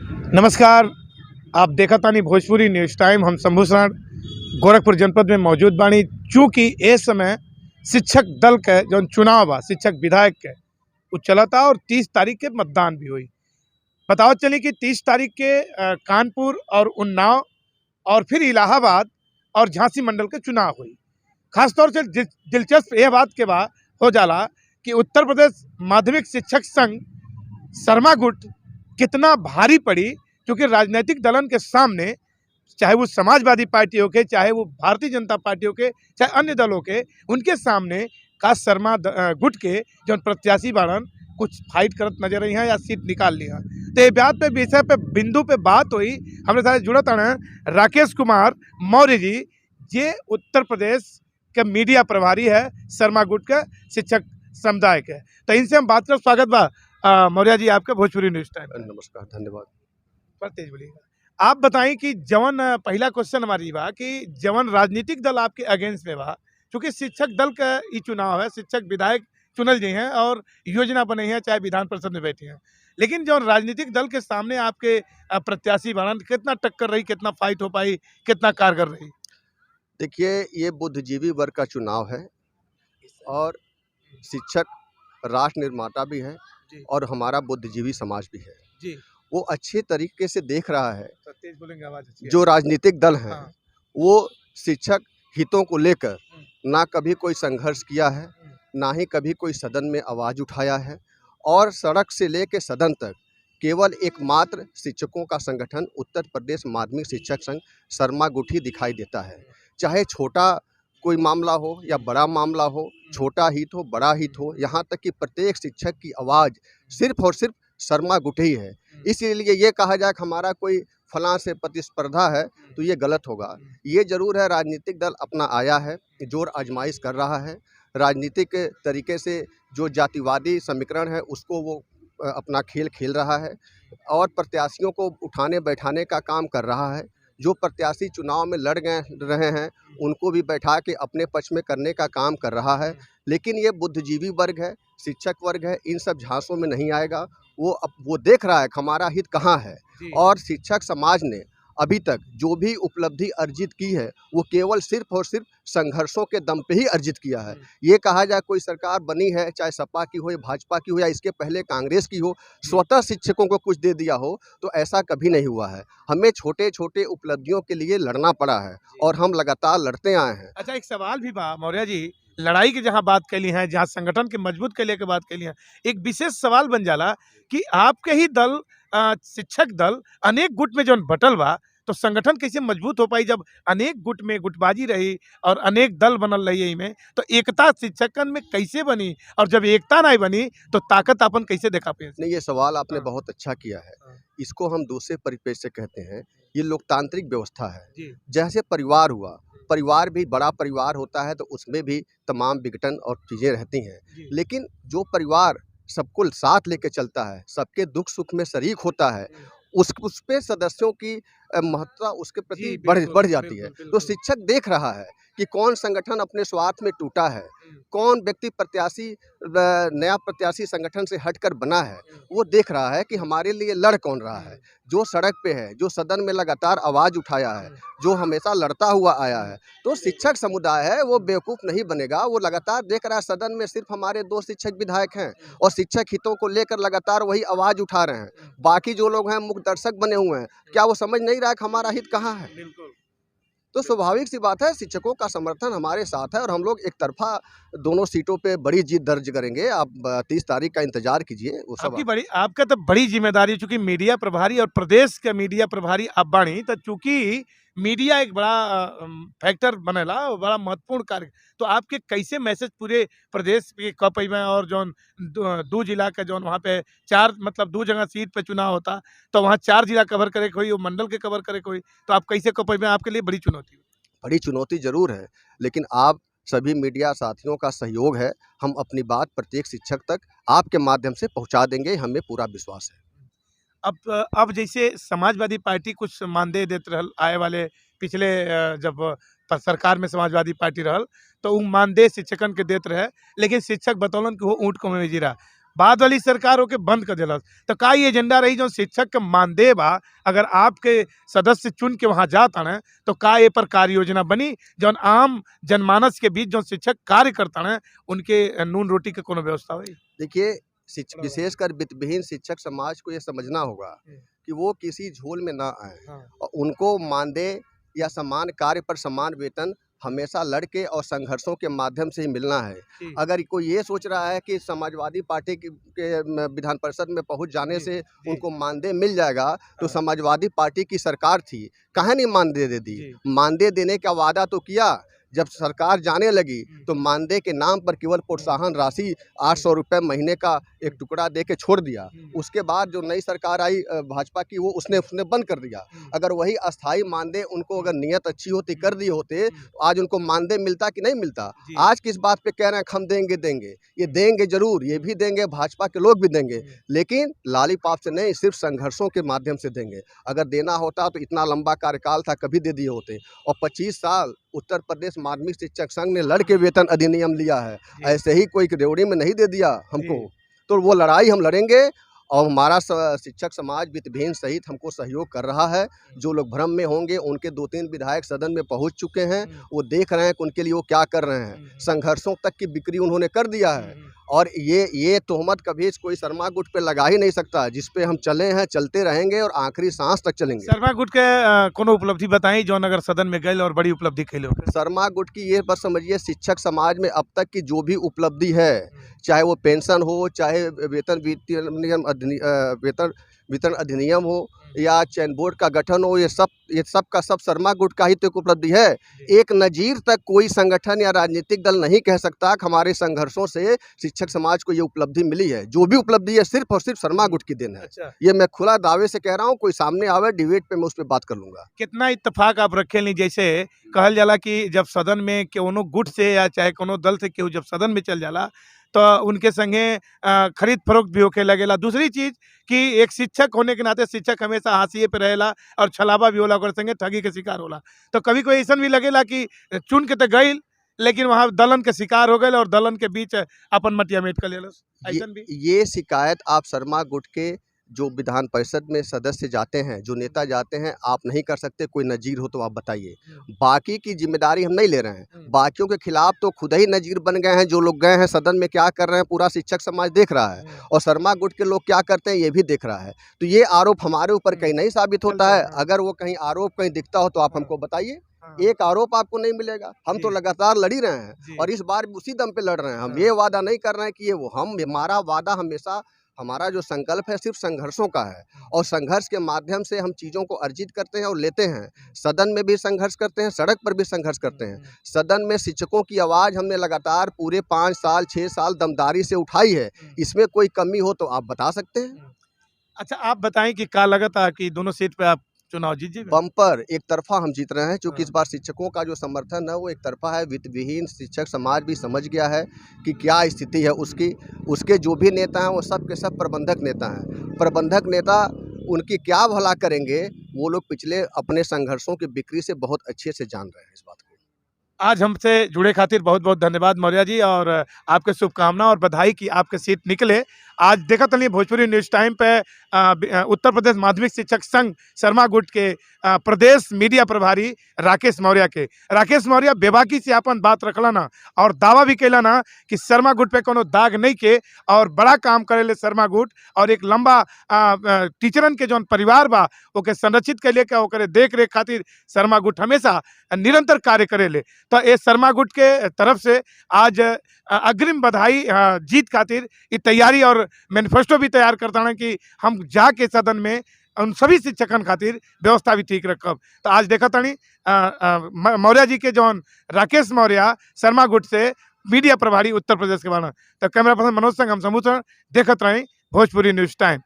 नमस्कार। आप देखा तानी भोजपुरी न्यूज़ टाइम। हम शंभू शरण गोरखपुर जनपद में मौजूद बानी। चूँकि ए समय शिक्षक दल के जौन चुनाव बा, शिक्षक विधायक के उ चलता और 30 तारीख के मतदान भी हुई। बतावत चली कि 30 तारीख के कानपुर और उन्नाव और फिर इलाहाबाद और झांसी मंडल के चुनाव हुई। खास तौर से दिलचस्प यह बात के बा हो जाला कि उत्तर प्रदेश माध्यमिक शिक्षक संघ शर्मा गुट कितना भारी पड़ी, क्योंकि राजनीतिक दलन के सामने, चाहे वो समाजवादी पार्टी हो के, चाहे वो भारतीय जनता पार्टी हो के, चाहे अन्य दलों के, उनके सामने खास शर्मा गुट के जो प्रत्याशी बाड़न कुछ फाइट करत नजर आई हैं या सीट निकाल लिया। तो ये बात पे विषय पे बिंदु पे बात हुई। हमारे साथ जुड़त हैं राकेश कुमार मौर्य जी, जे उत्तर प्रदेश के मीडिया प्रभारी है शर्मा गुट के शिक्षक समुदाय के। तो इनसे हम बात कर स्वागत बा मौर्य जी आपके भोजपुरी न्यूज़ टाइम। नमस्कार, धन्यवाद। पर तेज बोलिएगा। आप बताएं कि जवन पहला क्वेश्चन हमारी बा कि जवन राजनीतिक दल आपके अगेंस्ट में बा, क्योंकि शिक्षक दल का ये चुनाव है, शिक्षक विधायक चुनल जी हैं और योजना बनी है, चाहे विधान परिषद में बैठे हैं, लेकिन जो राजनीतिक दल के सामने आपके प्रत्याशी बनन, कितना टक्कर रही, कितना फाइट हो पाई, कितना कारगर रही? देखिए, ये बुद्धिजीवी वर्ग का चुनाव है और शिक्षक राष्ट्र निर्माता भी है जी और हमारा बुद्धिजीवी समाज भी है। जी, वो अच्छे तरीके से देख रहा है। तो तेज बोलेंगे, आवाज अच्छी है। जो राजनीतिक दल हैं, हाँ। वो शिक्षक हितों को लेकर हम्म, ना कभी कोई संघर्ष किया है, ना ही कभी कोई सदन में आवाज़ उठाया है और सड़क से लेकर सदन तक केवल एकमात्र शिक्षकों का संगठन उत्तर प्रदेश माध्यमिक शिक्षक संघ शर्मा गुट ही दिखाई देता है। चाहे छोटा कोई मामला हो या बड़ा मामला हो, छोटा हित हो, बड़ा हित हो, यहाँ तक कि प्रत्येक शिक्षक की आवाज़ सिर्फ और सिर्फ शर्मा गुट ही है। इसीलिए ये कहा जाए कि हमारा कोई फलां से प्रतिस्पर्धा है तो ये गलत होगा। ये जरूर है, राजनीतिक दल अपना आया है, जोर आजमाइश कर रहा है। राजनीतिक तरीके से जो जातिवादी समीकरण है उसको वो अपना खेल खेल रहा है और प्रत्याशियों को उठाने बैठाने का काम कर रहा है। जो प्रत्याशी चुनाव में लड़ गए रहे हैं उनको भी बैठा के अपने पक्ष में करने का काम कर रहा है। लेकिन ये बुद्धिजीवी वर्ग है, शिक्षक वर्ग है, इन सब झांसों में नहीं आएगा। वो देख रहा है कि हमारा हित कहाँ है और शिक्षक समाज ने अभी तक जो भी उपलब्धि अर्जित की है वो केवल सिर्फ और सिर्फ संघर्षों के दम पे ही अर्जित किया है। ये कहा जाए कोई सरकार बनी है, चाहे सपा की हो या भाजपा की हो या इसके पहले कांग्रेस की हो, स्वतः शिक्षकों को कुछ दे दिया हो, तो ऐसा कभी नहीं हुआ है। हमें छोटे छोटे उपलब्धियों के लिए लड़ना पड़ा है और हम लगातार लड़ते आए हैं। अच्छा, एक सवाल भी बा मौर्य जी, लड़ाई की जहाँ बात कैली है, जहाँ संगठन के मजबूत कैले के बात कैली है, एक विशेष सवाल बन जाला कि आपके ही दल शिक्षक दल अनेक गुट में जौन बटल बा, तो संगठन कैसे मजबूत हो पाई जब अनेक गुट में गुटबाजी रही और अनेक दल बनल रही में, तो एकता शिक्षकन में कैसे बनी? और जब एकता नहीं बनी तो ताकत अपन कैसे देखा पे? नहीं, ये सवाल आपने हाँ। बहुत अच्छा किया है। हाँ। इसको हम दूसरे परिपेक्ष से कहते हैं, ये लोकतांत्रिक व्यवस्था है। जी जैसे परिवार हुआ, परिवार भी बड़ा परिवार होता है तो उसमें भी तमाम विघटन और चीज़ें रहती हैं। जी लेकिन जो परिवार सबको साथ लेके चलता है, सबके दुख सुख में शरीक होता है, उस पे सदस्यों की महत्ता उसके प्रति जी, बढ़ बिल्कुल बढ़ जाती है। बिल्कुल तो बिल्कुल। शिक्षक देख रहा है कि कौन संगठन अपने स्वार्थ में टूटा है, कौन व्यक्ति प्रत्याशी नया प्रत्याशी संगठन से हटकर बना है। वो देख रहा है कि हमारे लिए लड़ कौन रहा है, जो सड़क पे है, जो सदन में लगातार आवाज़ उठाया है, जो हमेशा लड़ता हुआ आया है। तो शिक्षक समुदाय है, वो बेवकूफ़ नहीं बनेगा। वो लगातार देख रहा है सदन में सिर्फ हमारे 2 शिक्षक विधायक हैं और शिक्षक हितों को लेकर लगातार वही आवाज़ उठा रहे हैं। बाकी जो लोग हैं मूक दर्शक बने हुए हैं। क्या वो समझ नहीं रहा है कि हमारा हित कहाँ है? बिल्कुल। तो स्वाभाविक सी बात है, शिक्षकों का समर्थन हमारे साथ है और हम लोग एक तरफा दोनों सीटों पे बड़ी जीत दर्ज करेंगे। आप 30 तारीख का इंतजार कीजिए, वो सब आपका तो बड़ी जिम्मेदारी है, चूंकि मीडिया प्रभारी और प्रदेश के मीडिया प्रभारी आप बाणी, तो चूंकि मीडिया एक बड़ा फैक्टर बनेला और बड़ा महत्वपूर्ण कार्य, तो आपके कैसे मैसेज पूरे प्रदेश के कब में और जौन दो जिला के जौन वहाँ पे 4 मतलब 2 जगह सीट पे चुनाव होता, तो वहाँ 4 जिला कवर करे कोई, वो मंडल के कवर करे कोई, तो आप कैसे कब में? आपके लिए बड़ी चुनौती। बड़ी चुनौती ज़रूर है, लेकिन आप सभी मीडिया साथियों का सहयोग है। हम अपनी बात प्रत्येक शिक्षक तक आपके माध्यम से पहुंचा देंगे, हमें पूरा विश्वास है। अब जैसे समाजवादी पार्टी कुछ मानदेय देते रहल आए वाले पिछले जब सरकार में समाजवादी पार्टी रहल, तो उ मानदेय शिक्षकन के देत रहे, लेकिन शिक्षक बतौलन कि वो ऊँट को में जीरा। बाद वाली सरकार होके बंद कर दिलस। तो का ये एजेंडा रही जो शिक्षक के मानदेय बा, अगर आपके सदस्य चुन के वहाँ जाता है तो का ये पर कार्य योजना बनी जौन आम जनमानस के बीच जो शिक्षक कार्य करता है उनके नून रोटी के कोनो व्यवस्था हुई? देखिए, विशेषकर वित्तविहीन शिक्षक समाज को ये समझना होगा कि वो किसी झोल में ना आए और उनको मानदेय या समान कार्य पर समान वेतन हमेशा लड़के और संघर्षों के माध्यम से ही मिलना है। अगर कोई ये सोच रहा है कि समाजवादी पार्टी के विधान परिषद में पहुंच जाने से उनको मानदेय मिल जाएगा, तो समाजवादी पार्टी की सरकार थी, काहे नहीं मानदेय दे दी? मानदेय देने का वादा तो किया, जब सरकार जाने लगी तो मानदेय के नाम पर केवल प्रोत्साहन राशि 800 रुपये महीने का एक टुकड़ा दे के छोड़ दिया। उसके बाद जो नई सरकार आई भाजपा की, वो उसने बंद कर दिया। अगर वही अस्थाई मानदेय उनको अगर नियत अच्छी होती कर दिए होते तो आज उनको मानदेय मिलता कि नहीं मिलता? आज किस बात पे कह रहे हैं हम देंगे, ये देंगे जरूर, ये भी देंगे, भाजपा के लोग भी देंगे, लेकिन लालीपाप से नहीं, सिर्फ संघर्षों के माध्यम से देंगे। अगर देना होता तो इतना लंबा कार्यकाल था, कभी दे दिए होते। और 25 साल उत्तर प्रदेश माध्यमिक शिक्षक संघ ने लड़ के वेतन अधिनियम लिया है, ऐसे ही कोई रेवड़ी में नहीं दे दिया हमको। तो वो लड़ाई हम लड़ेंगे और हमारा शिक्षक समाज वित्तविहीन सहित हमको सहयोग कर रहा है। जो लोग भ्रम में होंगे, उनके 2-3 विधायक सदन में पहुंच चुके हैं, वो देख रहे हैं कि उनके लिए वो क्या कर रहे हैं। संघर्षों तक की बिक्री उन्होंने कर दिया है और ये तोहमत कभी कोई शर्मा गुट पे लगा ही नहीं सकता, जिस पे हम चले हैं, चलते रहेंगे और आखिरी सांस तक चलेंगे। शर्मा गुट के कोनो उपलब्धि बताई जो नगर सदन में गए और बड़ी उपलब्धि कैले? शर्मा गुट की ये बस समझिए, शिक्षक समाज में अब तक की जो भी उपलब्धि है, चाहे वो पेंशन हो, चाहे वेतन वितरण अधिनियम हो या चयन बोर्ड का गठन हो, ये सब का सब शर्मा गुट का ही तो एक उपलब्धि है। एक नजीर तक कोई संगठन या राजनीतिक दल नहीं कह सकता कि हमारे संघर्षों से शिक्षक समाज को ये उपलब्धि मिली है। जो भी उपलब्धि है सिर्फ और सिर्फ शर्मा गुट की देन है। अच्छा। ये मैं खुला दावे से कह रहा हूँ, कोई सामने आवे डिबेट पे मैं उस पर बात कर लूंगा। कितना इत्तेफाक आप रखे नहीं, जैसे कहल जाला कि जब सदन में कोनो गुट से या चाहे कोनो दल से केहू जब सदन में चल जाला तो उनके संगे खरीद फरोख्त भी होके लगेला। दूसरी चीज कि एक शिक्षक होने के नाते शिक्षक हमेशा हाशिए पे रहेला और छलावा भी होला, ओकर संगे ठगी के शिकार होला। तो कभी कोई ऐसा भी लगेला कि चुन के तो गईल लेकिन वहाँ दलन के शिकार हो गए और दलन के बीच अपन मटिया मेट कर लेलस, ऐसन भी? ये शिकायत आप शर्मा गुट के जो विधान परिषद में सदस्य जाते हैं, जो नेता जाते हैं, आप नहीं कर सकते। कोई नजीर हो तो आप बताइए। बाकी की जिम्मेदारी हम नहीं ले रहे हैं। बाकियों के खिलाफ तो खुद ही नजीर बन गए हैं। जो लोग गए हैं सदन में क्या कर रहे हैं, पूरा शिक्षक समाज देख रहा है और शर्मा गुट के लोग क्या करते हैं ये भी देख रहा है। तो ये आरोप हमारे ऊपर कहीं नहीं साबित होता है। अगर वो कहीं आरोप कहीं दिखता हो तो आप हमको बताइए। एक आरोप आपको नहीं मिलेगा। हम तो लगातार लड़ ही रहे हैं और इस बार उसी दम पे लड़ रहे हैं। हम ये वादा नहीं कर रहे हैं कि ये वो, हमारा वादा हमेशा, हमारा जो संकल्प है सिर्फ संघर्षों का है और संघर्ष के माध्यम से हम चीज़ों को अर्जित करते हैं और लेते हैं। सदन में भी संघर्ष करते हैं, सड़क पर भी संघर्ष करते हैं। सदन में शिक्षकों की आवाज़ हमने लगातार पूरे 5 साल 6 साल दमदारी से उठाई है। इसमें कोई कमी हो तो आप बता सकते हैं। अच्छा, आप बताएं कि क्या लगता कि दोनों सीट पे आप चुनाव जीत जाएगा? बम्पर एक तरफा हम जीत रहे हैं, क्योंकि इस बार शिक्षकों का जो समर्थन है वो एक तरफा है। वित्तविहीन शिक्षक समाज भी समझ गया है कि क्या स्थिति है उसकी। उसके जो भी नेता हैं वो सब के सब प्रबंधक नेता हैं। प्रबंधक नेता उनकी क्या भला करेंगे, वो लोग पिछले अपने संघर्षों की बिक्री से बहुत अच्छे से जान रहे हैं इस बात को। आज हमसे जुड़े खातिर बहुत बहुत धन्यवाद मौर्य जी, और आपके शुभकामना और बधाई कि आपके सीट निकले। आज देखा तलिए भोजपुरी न्यूज़ टाइम पे उत्तर प्रदेश माध्यमिक शिक्षक संघ शर्मा गुट के प्रदेश मीडिया प्रभारी राकेश मौर्य बेबाकी से अपन बात रखला ना और दावा भी कैला ना कि शर्मा गुट पे कोनो दाग नहीं के और बड़ा काम करेले शर्मा गुट, और एक लंबा टीचरन के जौन परिवार बा ओके संरक्षित के लिए ओकरे देख रेख खातिर शर्मा गुट हमेशा निरंतर कार्य करेले। तो ये शर्मा गुट के तरफ से आज अग्रिम बधाई जीत खातिर ये तैयारी और मैनिफेस्टो भी तैयार करता है कि हम जाके सदन में उन सभी शिक्षकन खातिर व्यवस्था भी ठीक रखब। तो आज देखा तनी मौर्य जी के जौन राकेश मौर्य शर्मा गुट से मीडिया प्रभारी उत्तर प्रदेश के बाना। तो कैमरा पर्सन मनोज संग हम समूह देखत रहे भोजपुरी न्यूज़ टाइम।